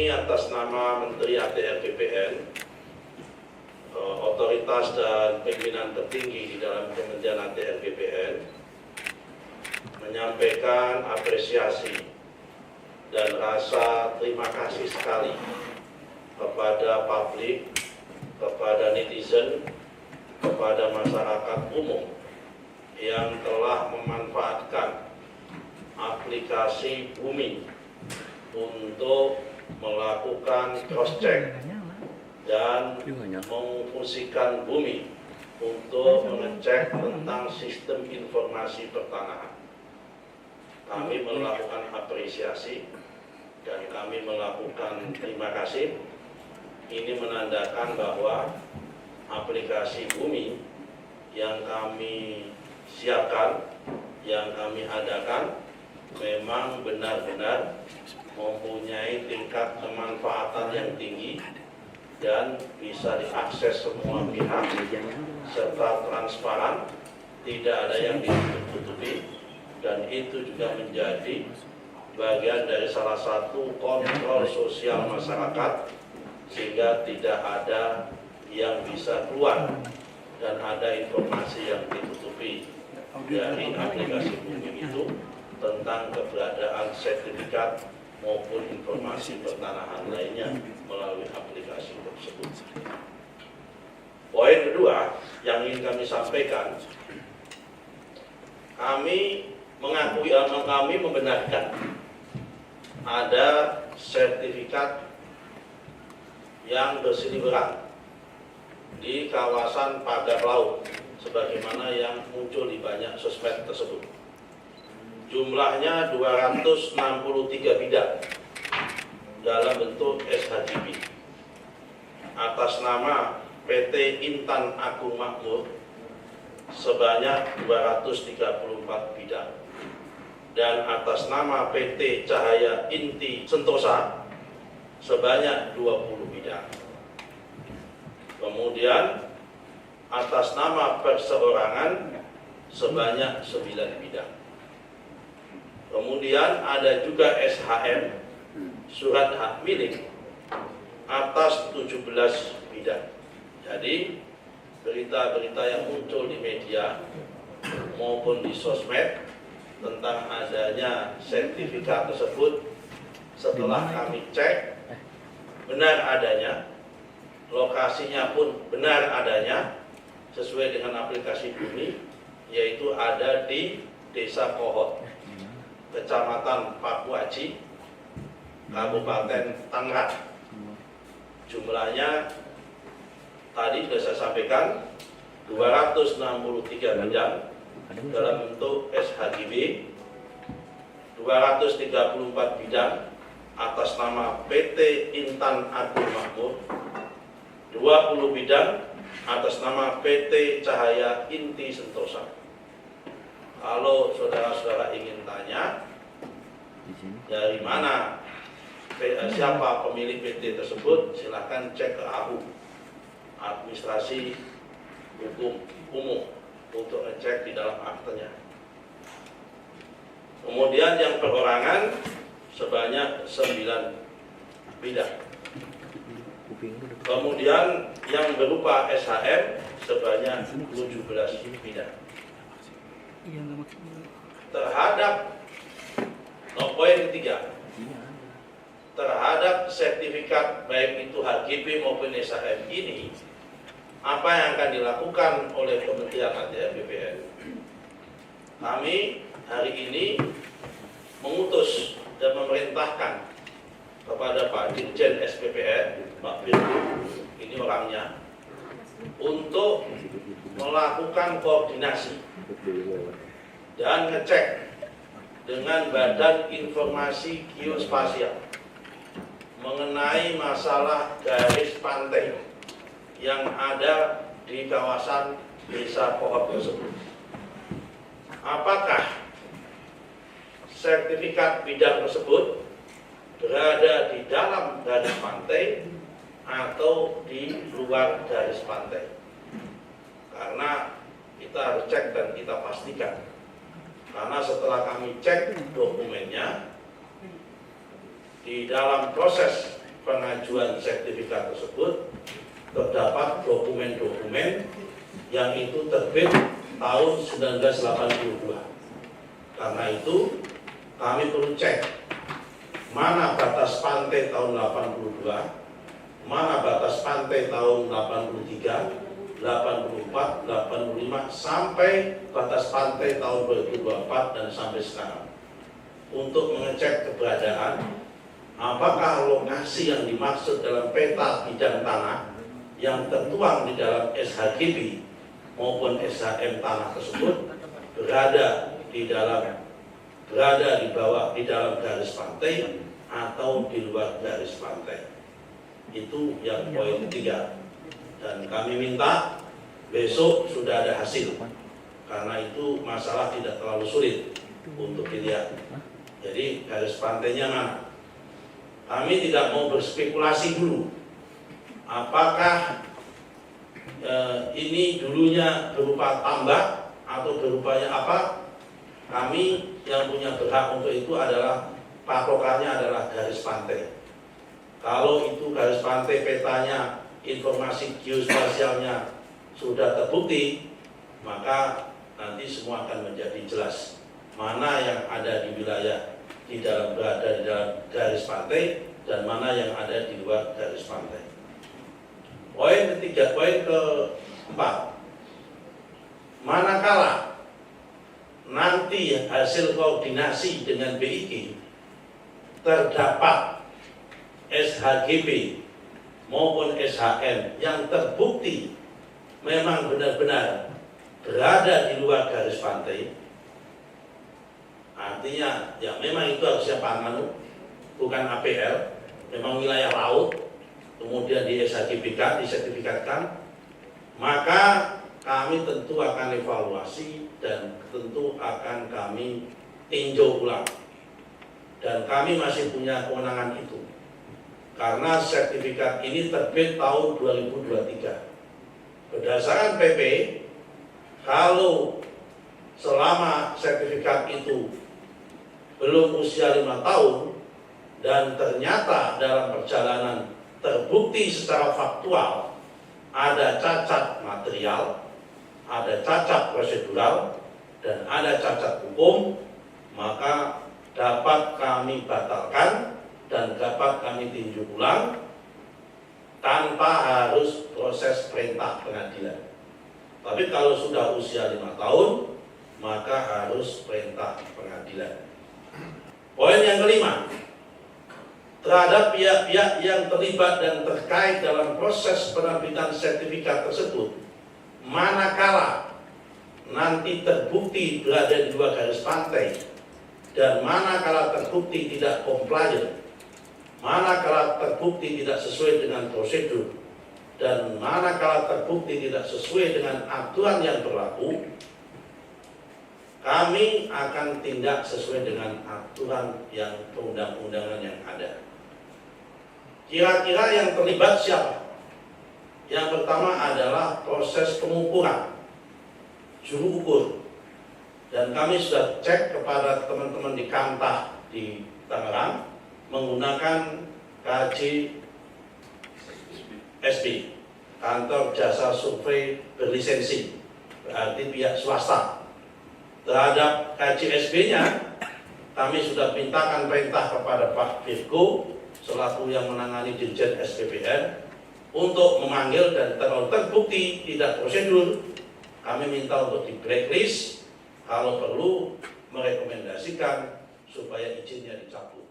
kami atas nama Menteri ATR BPN, otoritas dan pimpinan tertinggi di dalam Kementerian ATR BPN, menyampaikan apresiasi dan rasa terima kasih sekali kepada publik, kepada netizen, kepada masyarakat umum yang telah memanfaatkan aplikasi Bumi untuk melakukan cross-check dan memfungsikan Bumi untuk mengecek tentang sistem informasi pertanahan. Kami melakukan apresiasi dan kami melakukan terima kasih. Ini menandakan bahwa aplikasi Bumi yang kami siapkan, yang kami adakan, memang benar-benar mempunyai tingkat kemanfaatan yang tinggi dan bisa diakses semua pihak serta transparan, tidak ada yang ditutupi, dan itu juga menjadi bagian dari salah satu kontrol sosial masyarakat, sehingga tidak ada yang bisa keluar dan ada informasi yang ditutupi dari aplikasi Bumi itu tentang keberadaan sertifikat maupun informasi pertanahan lainnya melalui aplikasi tersebut. Poin kedua yang ingin kami sampaikan, kami mengakui atau kami membenarkan ada sertifikat yang berseliweran di kawasan pagar laut sebagaimana yang muncul di banyak sosmed tersebut. Jumlahnya 263 bidang dalam bentuk SHGB atas nama PT Intan Agung Makmur sebanyak 234 bidang, dan atas nama PT Cahaya Inti Sentosa sebanyak 20 bidang. Kemudian atas nama perseorangan sebanyak 9 bidang. Kemudian ada juga SHM, surat hak milik, atas 17 bidang. Jadi berita-berita yang muncul di media maupun di sosmed tentang adanya sertifikat tersebut, setelah kami cek benar adanya, lokasinya pun benar adanya sesuai dengan aplikasi Bumi, yaitu ada di Desa Kohot, Kecamatan Pakuaji, Kabupaten Tangerang. Jumlahnya tadi sudah saya sampaikan 263 bidang dalam bentuk SHGB, 234 bidang atas nama PT Intan Agung Makmur, 20 bidang atas nama PT Cahaya Inti Sentosa. Kalau saudara-saudara ingin tanya dari mana, siapa pemilik PT tersebut, silakan cek ke AHU, Administrasi Hukum Umum, untuk ngecek di dalam aktenya. Kemudian yang perorangan sebanyak 9 bidang. Kemudian yang berupa SHM sebanyak 17 bidang. Terhadap poin ketiga, terhadap sertifikat baik itu HGB maupun SHM ini, apa yang akan dilakukan oleh Kementerian ATR BPN? Kami hari ini mengutus dan memerintahkan kepada Pak Dirjen SPPN, Pak Firdu, ini orangnya, untuk melakukan koordinasi dan ngecek dengan Badan Informasi Geospasial mengenai masalah garis pantai yang ada di kawasan Desa Kohot tersebut. Apakah sertifikat bidang tersebut berada di dalam garis pantai atau di luar garis pantai? Karena kita harus cek dan kita pastikan. Karena setelah kami cek dokumennya, di dalam proses pengajuan sertifikat tersebut terdapat dokumen-dokumen yang itu terbit tahun 1982. Karena itu kami perlu cek mana batas pantai tahun 82, mana batas pantai tahun 83, 84, 85 sampai batas pantai tahun 2024 dan sampai sekarang, untuk mengecek keberadaan apakah lokasi yang dimaksud dalam peta bidang tanah yang tertuang di dalam SHGB maupun SHM tanah tersebut berada di bawah di dalam garis pantai atau di luar garis pantai. Itu yang poin 3. Dan kami minta besok sudah ada hasil, karena itu masalah tidak terlalu sulit untuk dilihat. Jadi garis pantainya mana? Kami tidak mau berspekulasi dulu apakah ini dulunya berupa tambak atau berupanya apa. Kami yang punya berhak untuk itu adalah patokannya adalah garis pantai. Kalau itu garis pantai petanya, informasi geospasialnya sudah terbukti, maka nanti semua akan menjadi jelas mana yang ada di wilayah berada di dalam garis pantai dan mana yang ada di luar garis pantai. Poin ketiga, poin keempat, manakala nanti hasil koordinasi dengan BIG terdapat SHGB maupun SHM yang terbukti memang benar-benar berada di luar garis pantai, artinya ya memang itu harusnya Pangan, bukan APL, memang wilayah laut, kemudian di SHGB-kan, disertifikatkan, maka kami tentu akan evaluasi dan tentu akan kami tinjau ulang. Dan kami masih punya kewenangan itu, karena sertifikat ini terbit tahun 2023. Berdasarkan PP, kalau selama sertifikat itu belum usia 5 tahun dan ternyata dalam perjalanan terbukti secara faktual ada cacat material, ada cacat prosedural, dan ada cacat hukum, maka dapat kami batalkan dan dapat kami tinjau ulang tanpa harus proses perintah pengadilan. Tapi kalau sudah usia 5 tahun, maka harus perintah pengadilan. Poin yang kelima, terhadap pihak-pihak yang terlibat dan terkait dalam proses penerbitan sertifikat tersebut, manakala nanti terbukti berada di luar garis pantai dan manakala terbukti tidak compliant, manakala terbukti tidak sesuai dengan prosedur, dan manakala terbukti tidak sesuai dengan aturan yang berlaku, kami akan tindak sesuai dengan aturan yang perundang-undangan yang ada. Kira-kira yang terlibat siapa? Yang pertama adalah proses pengukuran, juru ukur. Dan kami sudah cek kepada teman-teman di Kantah di Tangerang menggunakan KJSB, kantor jasa survei berlisensi, berarti pihak swasta. Terhadap KJSB-nya, kami sudah mintakan perintah kepada Pak Virgo selaku yang menangani Dirjen SPPN untuk memanggil, dan kalau terbukti tidak prosedur, kami minta untuk di blacklist, kalau perlu merekomendasikan supaya izinnya dicabut.